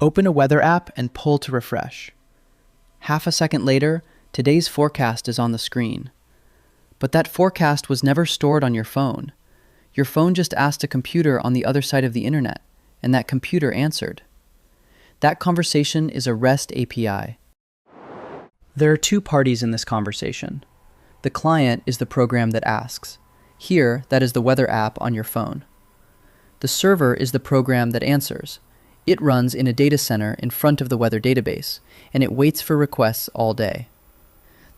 Open a weather app and pull to refresh. Half a second later, today's forecast is on the screen. But that forecast was never stored on your phone. Your phone just asked a computer on the other side of the internet, and that computer answered. That conversation is a REST API. There are two parties in this conversation. The client is the program that asks. Here, that is the weather app on your phone. The server is the program that answers. It runs in a data center in front of the weather database, and it waits for requests all day.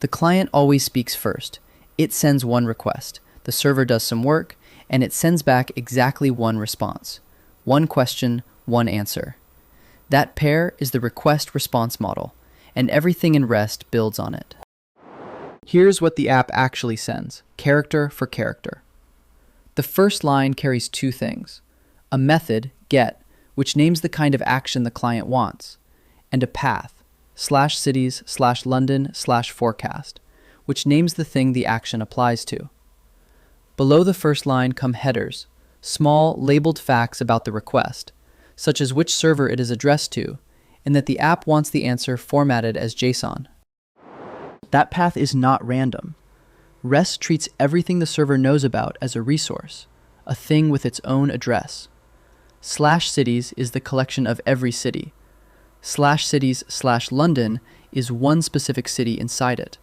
The client always speaks first. It sends one request. The server does some work, and it sends back exactly one response. One question, one answer. That pair is the request-response model, and everything in REST builds on it. Here's what the app actually sends, character for character. The first line carries two things: a method, get, which names the kind of action the client wants, and a path, /cities/London/forecast, which names the thing the action applies to. Below the first line come headers, small, labeled facts about the request, such as which server it is addressed to, and that the app wants the answer formatted as JSON. That path is not random. REST treats everything the server knows about as a resource, a thing with its own address. /cities is the collection of every city. /cities/London is one specific city inside it.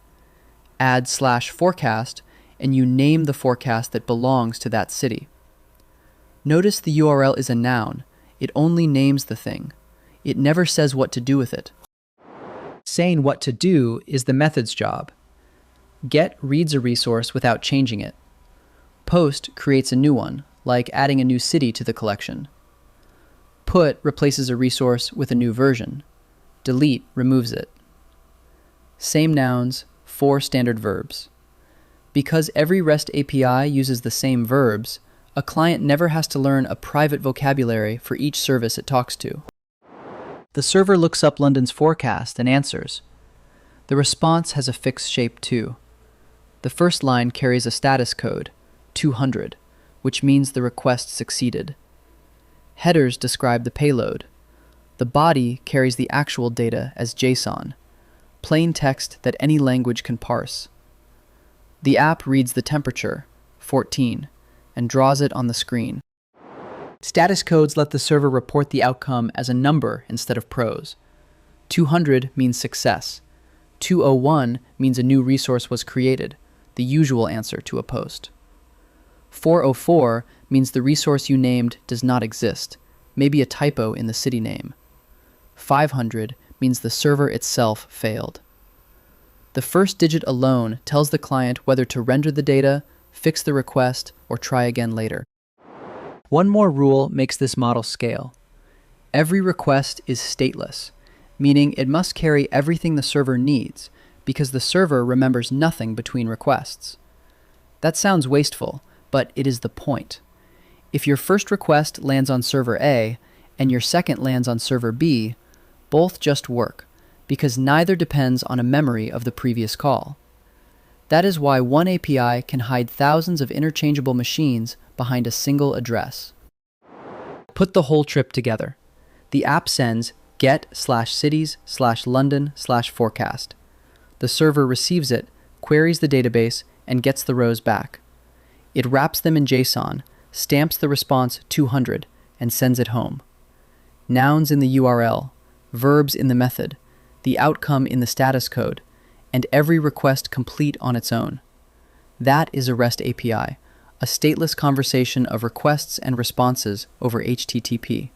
Add /forecast, and you name the forecast that belongs to that city. Notice the URL is a noun. It only names the thing. It never says what to do with it. Saying what to do is the method's job. Get reads a resource without changing it. Post creates a new one, like adding a new city to the collection. Put replaces a resource with a new version. Delete removes it. Same nouns, 4 standard verbs. Because every REST API uses the same verbs, a client never has to learn a private vocabulary for each service it talks to. The server looks up London's forecast and answers. The response has a fixed shape too. The first line carries a status code, 200, which means the request succeeded. Headers describe the payload. The body carries the actual data as JSON, plain text that any language can parse. The app reads the temperature, 14, and draws it on the screen. Status codes let the server report the outcome as a number instead of prose. 200 means success. 201 means a new resource was created, the usual answer to a post. 404 means the resource you named does not exist, maybe a typo in the city name. 500 means the server itself failed. The first digit alone tells the client whether to render the data, fix the request, or try again later. One more rule makes this model scale. Every request is stateless, meaning it must carry everything the server needs, because the server remembers nothing between requests. That sounds wasteful, but it is the point. If your first request lands on server A and your second lands on server B, both just work, because neither depends on a memory of the previous call. That is why one API can hide thousands of interchangeable machines behind a single address. Put the whole trip together. The app sends get/cities/London/forecast. The server receives it, queries the database, and gets the rows back. It wraps them in JSON, stamps the response 200, and sends it home. Nouns in the URL, verbs in the method, the outcome in the status code, and every request complete on its own. That is a REST API, a stateless conversation of requests and responses over HTTP.